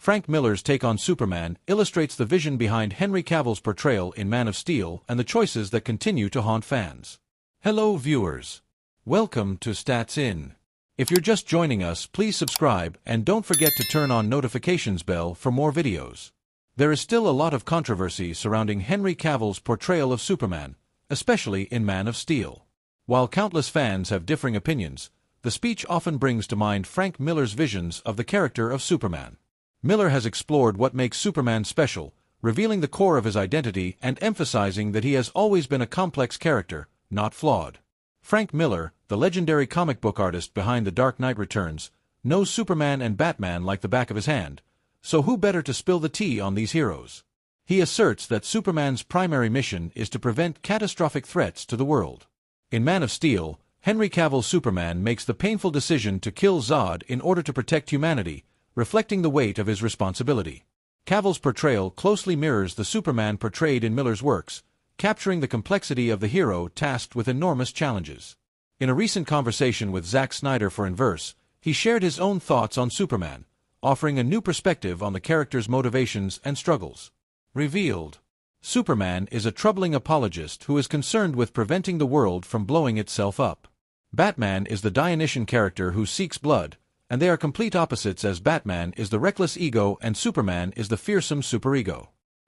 Frank Miller's take on Superman illustrates the vision behind Henry Cavill's portrayal in Man of Steel and the choices that continue to haunt fans. Hello viewers. Welcome to Stats In. If you're just joining us, please subscribe and don't forget to turn on notifications bell for more videos. There is still a lot of controversy surrounding Henry Cavill's portrayal of Superman, especially in Man of Steel. While countless fans have differing opinions, the speech often brings to mind Frank Miller's visions of the character of Superman. Miller has explored what makes Superman special, revealing the core of his identity and emphasizing that he has always been a complex character, not flawed. Frank Miller, the legendary comic book artist behind The Dark Knight Returns, knows Superman and Batman like the back of his hand, so who better to spill the tea on these heroes? He asserts that Superman's primary mission is to prevent catastrophic threats to the world. In Man of Steel, Henry Cavill's Superman makes the painful decision to kill Zod in order to protect humanity, reflecting the weight of his responsibility. Cavill's portrayal closely mirrors the Superman portrayed in Miller's works, capturing the complexity of the hero tasked with enormous challenges. In a recent conversation with Zack Snyder for Inverse, he shared his own thoughts on Superman, offering a new perspective on the character's motivations and struggles. Revealed. Superman is a troubling apologist who is concerned with preventing the world from blowing itself up. Batman is the Dionysian character who seeks blood, and they are complete opposites, as Batman is the reckless ego and Superman is the fearsome superego.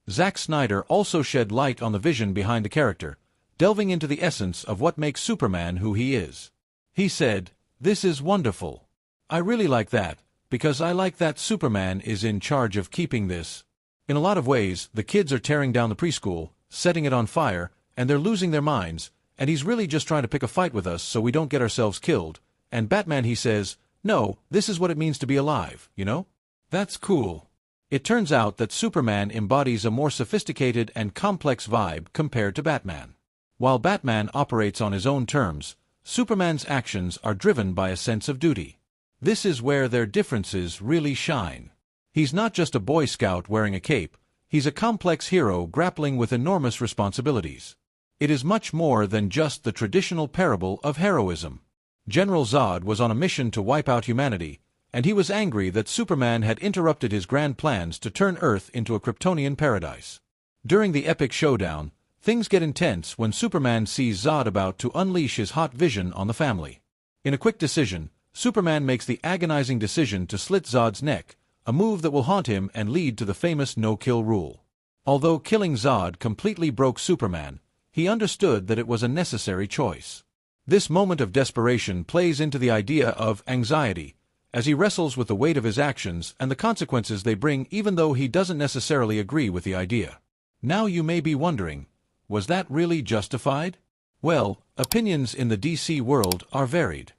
Zack Snyder also shed light on the vision behind the character, delving into the essence of what makes Superman who he is. He said, "This is wonderful. I really like that, because I like that Superman is in charge of keeping this. In a lot of ways, the kids are tearing down the preschool, setting it on fire, and they're losing their minds, and he's really just trying to pick a fight with us so we don't get ourselves killed. And Batman, he says, no, this is what it means to be alive, you know? That's cool." It turns out that Superman embodies a more sophisticated and complex vibe compared to Batman. While Batman operates on his own terms, Superman's actions are driven by a sense of duty. This is where their differences really shine. He's not just a Boy Scout wearing a cape, he's a complex hero grappling with enormous responsibilities. It is much more than just the traditional parable of heroism. General Zod was on a mission to wipe out humanity, and he was angry that Superman had interrupted his grand plans to turn Earth into a Kryptonian paradise. During the epic showdown, things get intense when Superman sees Zod about to unleash his hot vision on the family. In a quick decision, Superman makes the agonizing decision to slit Zod's neck, a move that will haunt him and lead to the famous no-kill rule. Although killing Zod completely broke Superman, he understood that it was a necessary choice. This moment of desperation plays into the idea of anxiety, as he wrestles with the weight of his actions and the consequences they bring, even though he doesn't necessarily agree with the idea. Now you may be wondering, was that really justified? Well, opinions in the DC world are varied.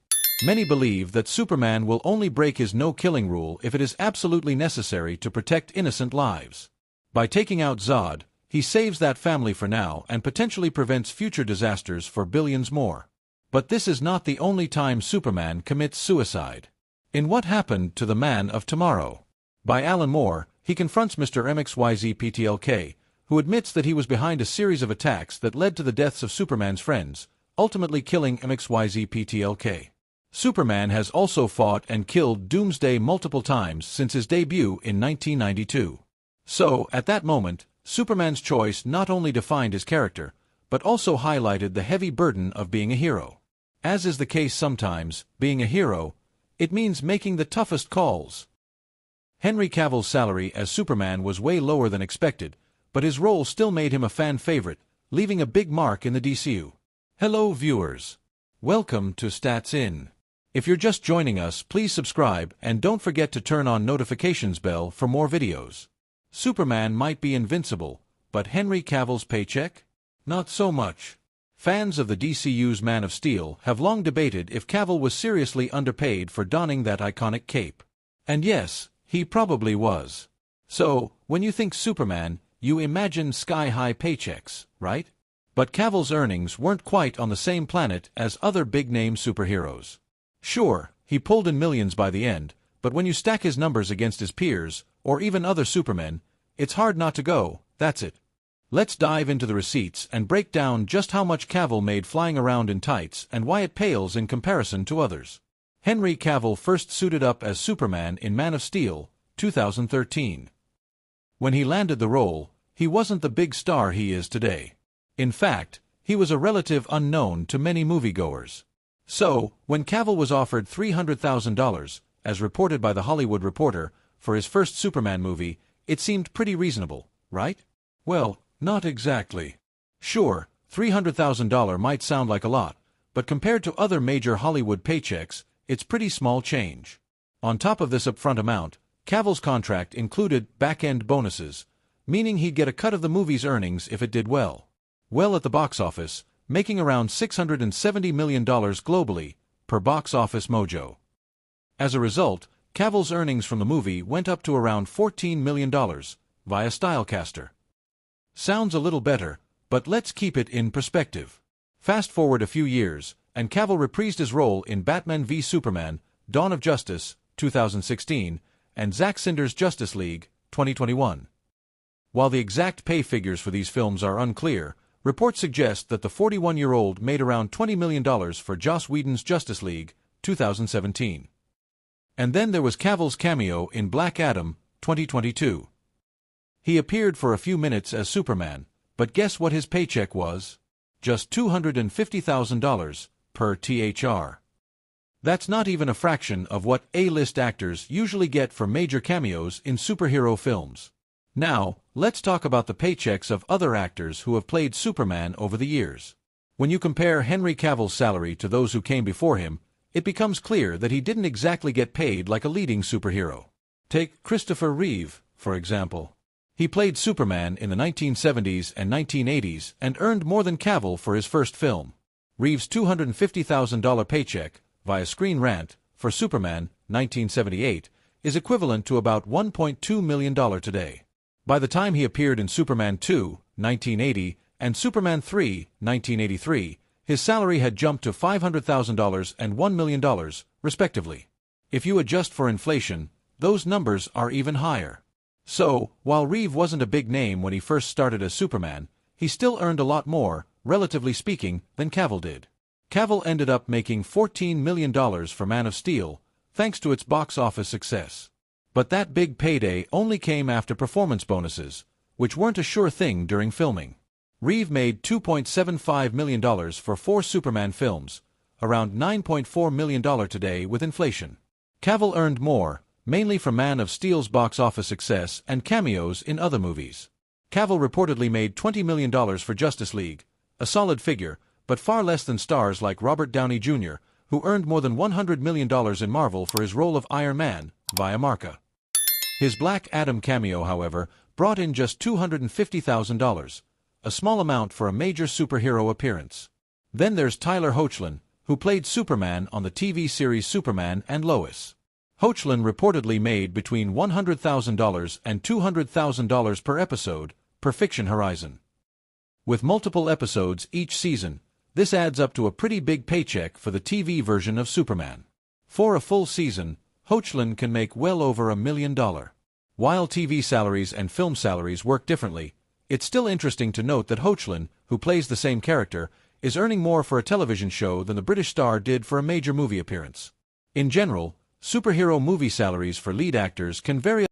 Many believe that Superman will only break his no-killing rule if it is absolutely necessary to protect innocent lives. By taking out Zod, he saves that family for now and potentially prevents future disasters for billions more. But this is not the only time Superman commits suicide. In What Happened to the Man of Tomorrow? By Alan Moore, he confronts Mr. MXYZPTLK, who admits that he was behind a series of attacks that led to the deaths of Superman's friends, ultimately killing MXYZPTLK. Superman has also fought and killed Doomsday multiple times since his debut in 1992. So, at that moment, Superman's choice not only defined his character, but also highlighted the heavy burden of being a hero. As is the case sometimes, being a hero, it means making the toughest calls. Henry Cavill's salary as Superman was way lower than expected, but his role still made him a fan favorite, leaving a big mark in the DCU. Hello viewers. Welcome to Stats In. If you're just joining us, please subscribe and don't forget to turn on notifications bell for more videos. Superman might be invincible, but Henry Cavill's paycheck? Not so much. Fans of the DCU's Man of Steel have long debated if Cavill was seriously underpaid for donning that iconic cape. And yes, he probably was. So, when you think Superman, you imagine sky-high paychecks, right? But Cavill's earnings weren't quite on the same planet as other big-name superheroes. Sure, he pulled in millions by the end, but when you stack his numbers against his peers, or even other Supermen, it's hard not to go, that's it. Let's dive into the receipts and break down just how much Cavill made flying around in tights and why it pales in comparison to others. Henry Cavill first suited up as Superman in Man of Steel, 2013. When he landed the role, he wasn't the big star he is today. In fact, he was a relative unknown to many moviegoers. So, when Cavill was offered $300,000, as reported by The Hollywood Reporter, for his first Superman movie, it seemed pretty reasonable, right? Well, not exactly. Sure, $300,000 might sound like a lot, but compared to other major Hollywood paychecks, it's pretty small change. On top of this upfront amount, Cavill's contract included back-end bonuses, meaning he'd get a cut of the movie's earnings if it did well at the box office, making around $670 million globally, per Box Office Mojo. As a result, Cavill's earnings from the movie went up to around $14 million, via Stylecaster. Sounds a little better, but let's keep it in perspective. Fast forward a few years, and Cavill reprised his role in Batman v Superman, Dawn of Justice, 2016, and Zack Snyder's Justice League, 2021. While the exact pay figures for these films are unclear, reports suggest that the 41-year-old made around $20 million for Joss Whedon's Justice League, 2017. And then there was Cavill's cameo in Black Adam, 2022. He appeared for a few minutes as Superman, but guess what his paycheck was? Just $250,000 per THR. That's not even a fraction of what A-list actors usually get for major cameos in superhero films. Now, let's talk about the paychecks of other actors who have played Superman over the years. When you compare Henry Cavill's salary to those who came before him, it becomes clear that he didn't exactly get paid like a leading superhero. Take Christopher Reeve, for example. He played Superman in the 1970s and 1980s and earned more than Cavill for his first film. Reeve's $250,000 paycheck, via Screen Rant, for Superman, 1978, is equivalent to about $1.2 million today. By the time he appeared in Superman 2, 1980, and Superman 3, 1983, his salary had jumped to $500,000 and $1 million, respectively. If you adjust for inflation, those numbers are even higher. So, while Reeve wasn't a big name when he first started as Superman, he still earned a lot more, relatively speaking, than Cavill did. Cavill ended up making $14 million for Man of Steel, thanks to its box office success. But that big payday only came after performance bonuses, which weren't a sure thing during filming. Reeve made $2.75 million for 4 Superman films, around $9.4 million today with inflation. Cavill earned more, mainly from Man of Steel's box office success and cameos in other movies. Cavill reportedly made $20 million for Justice League, a solid figure, but far less than stars like Robert Downey Jr., who earned more than $100 million in Marvel for his role of Iron Man, via Marca. His Black Adam cameo, however, brought in just $250,000, a small amount for a major superhero appearance. Then there's Tyler Hoechlin, who played Superman on the TV series Superman and Lois. Hoechlin reportedly made between $100,000 and $200,000 per episode, per Fiction Horizon. With multiple episodes each season, this adds up to a pretty big paycheck for the TV version of Superman. For a full season, Hoechlin can make well over $1 million. While TV salaries and film salaries work differently, it's still interesting to note that Hoechlin, who plays the same character, is earning more for a television show than the British star did for a major movie appearance. In general, superhero movie salaries for lead actors can vary